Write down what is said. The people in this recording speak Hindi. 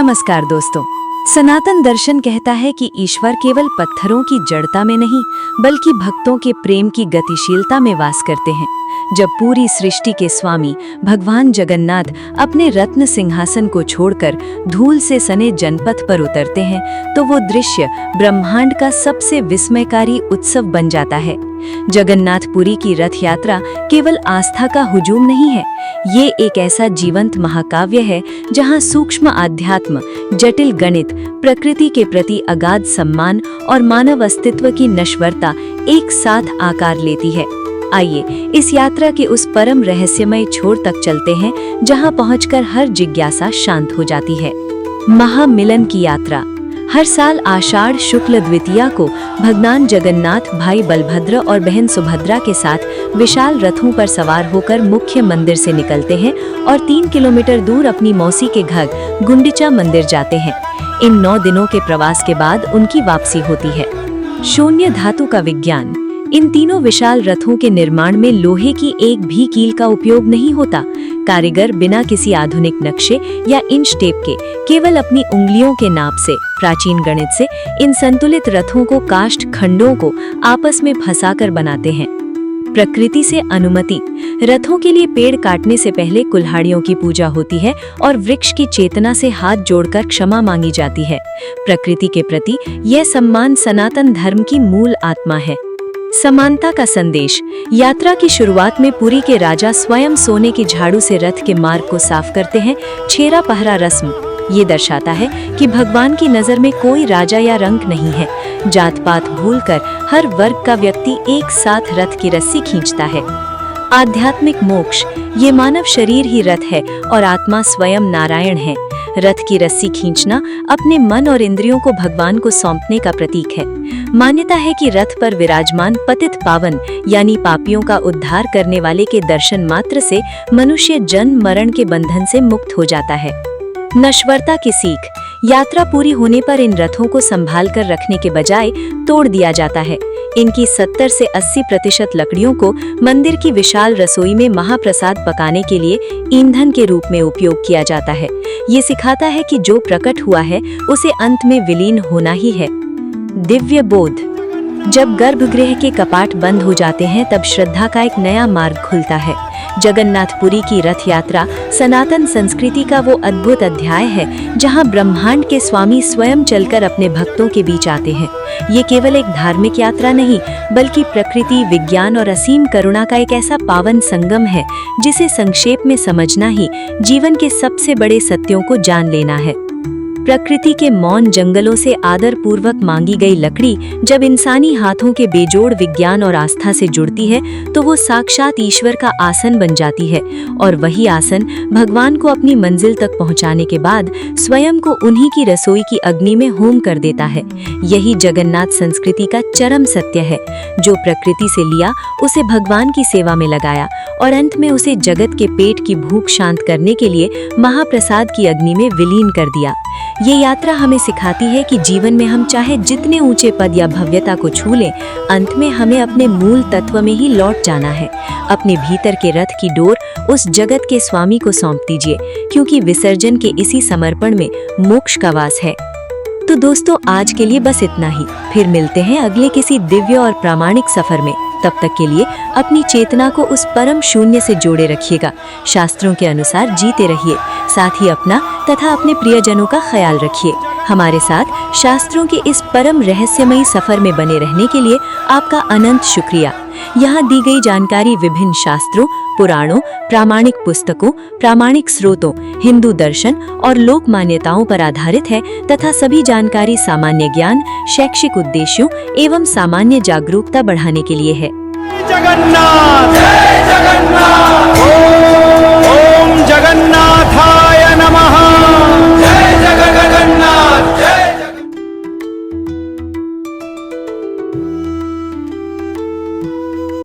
नमस्कार दोस्तों। सनातन दर्शन कहता है कि ईश्वर केवल पत्थरों की जड़ता में नहीं बल्कि भक्तों के प्रेम की गतिशीलता में वास करते हैं। जब पूरी सृष्टि के स्वामी भगवान जगन्नाथ अपने रत्न सिंहासन को छोड़कर धूल से सने जनपथ पर उतरते हैं तो वो दृश्य ब्रह्मांड का सबसे विस्मयकारी उत्सव बन जाता है। जगन्नाथपुरी की रथ यात्रा केवल आस्था का हुजूम नहीं है, ये एक ऐसा जीवंत महाकाव्य है जहां सूक्ष्म आध्यात्म, जटिल गणित, प्रकृति के प्रति अगाध सम्मान और मानव अस्तित्व की नश्वरता एक साथ आकार लेती है। आइए इस यात्रा के उस परम रहस्यमय छोर तक चलते हैं जहां पहुंचकर हर जिज्ञासा शांत हो जाती है। महामिलन की यात्रा। हर साल आषाढ़ शुक्ल द्वितीया को भगवान जगन्नाथ भाई बलभद्र और बहन सुभद्रा के साथ विशाल रथों पर सवार होकर मुख्य मंदिर से निकलते हैं और 3 किलोमीटर दूर अपनी मौसी के घर गुंडिचा मंदिर जाते हैं। इन 9 दिनों के प्रवास के बाद उनकी वापसी होती है। शून्य धातु का विज्ञान। इन तीनों विशाल रथों के निर्माण में लोहे की एक भी कील का उपयोग नहीं होता। कारीगर बिना किसी आधुनिक नक्शे या इंच टेप के केवल अपनी उंगलियों के नाप से, प्राचीन गणित से इन संतुलित रथों को काष्ठ खंडों को आपस में फंसाकर बनाते हैं। प्रकृति से अनुमति। रथों के लिए पेड़ काटने से पहले कुल्हाड़ियों की पूजा होती है और वृक्ष की चेतना से हाथ जोड़कर क्षमा मांगी जाती है। प्रकृति के प्रति यह सम्मान सनातन धर्म की मूल आत्मा है। समानता का संदेश। यात्रा की शुरुआत में पुरी के राजा स्वयं सोने की झाड़ू से रथ के मार्ग को साफ करते हैं। छेरा पहरा रस्म ये दर्शाता है कि भगवान की नजर में कोई राजा या रंग नहीं है। जात पात भूलकर हर वर्ग का व्यक्ति एक साथ रथ की रस्सी खींचता है। आध्यात्मिक मोक्ष। ये मानव शरीर ही रथ है और आत्मा स्वयं नारायण है। रथ की रस्सी खींचना अपने मन और इंद्रियों को भगवान को सौंपने का प्रतीक है। मान्यता है कि रथ पर विराजमान पतित पावन यानी पापियों का उद्धार करने वाले के दर्शन मात्र से मनुष्य जन्म मरण के बंधन से मुक्त हो जाता है। नश्वरता की सीख। यात्रा पूरी होने पर इन रथों को संभाल कर रखने के बजाय तोड़ दिया जाता है। इनकी 70 से 80% लकड़ियों को मंदिर की विशाल रसोई में महाप्रसाद पकाने के लिए ईंधन के रूप में उपयोग किया जाता है। ये सिखाता है कि जो प्रकट हुआ है उसे अंत में विलीन होना ही है। दिव्य बोध। जब गर्भगृह के कपाट बंद हो जाते हैं तब श्रद्धा का एक नया मार्ग खुलता है। जगन्नाथपुरी की रथ यात्रा सनातन संस्कृति का वो अद्भुत अध्याय है जहां ब्रह्मांड के स्वामी स्वयं चलकर अपने भक्तों के बीच आते हैं। ये केवल एक धार्मिक यात्रा नहीं बल्कि प्रकृति, विज्ञान और असीम करुणा का एक ऐसा पावन संगम है जिसे संक्षेप में समझना ही जीवन के सबसे बड़े सत्यों को जान लेना है। प्रकृति के मौन जंगलों से आदर पूर्वक मांगी गई लकड़ी जब इंसानी हाथों के बेजोड़ विज्ञान और आस्था से जुड़ती है तो वो साक्षात ईश्वर का आसन बन जाती है और वही आसन भगवान को अपनी मंजिल तक पहुंचाने के बाद स्वयं को उन्हीं की रसोई की अग्नि में होम कर देता है। यही जगन्नाथ संस्कृति का चरम सत्य है। जो प्रकृति से लिया उसे भगवान की सेवा में लगाया और अंत में उसे जगत के पेट की भूख शांत करने के लिए महाप्रसाद की अग्नि में विलीन कर दिया। ये यात्रा हमें सिखाती है कि जीवन में हम चाहे जितने ऊंचे पद या भव्यता को छू लें, अंत में हमें अपने मूल तत्व में ही लौट जाना है। अपने भीतर के रथ की डोर उस जगत के स्वामी को सौंप दीजिए, क्योंकि विसर्जन के इसी समर्पण में मोक्ष का वास है। तो दोस्तों आज के लिए बस इतना ही। फिर मिलते हैं अगले किसी दिव्य और प्रामाणिक सफर में। तब तक के लिए अपनी चेतना को उस परम शून्य से जोड़े रखिएगा। शास्त्रों के अनुसार जीते रहिए, साथ ही अपना तथा अपने प्रियजनों का ख्याल रखिए। हमारे साथ शास्त्रों के इस परम रहस्यमयी सफर में बने रहने के लिए आपका अनंत शुक्रिया। यहाँ दी गई जानकारी विभिन्न शास्त्रों, पुराणों, प्रामाणिक पुस्तकों, प्रामाणिक स्रोतों, हिंदू दर्शन और लोक मान्यताओं पर आधारित है तथा सभी जानकारी सामान्य ज्ञान, शैक्षिक उद्देश्यों एवं सामान्य जागरूकता बढ़ाने के लिए है। जगन्नाथ, जय जगन्नाथ।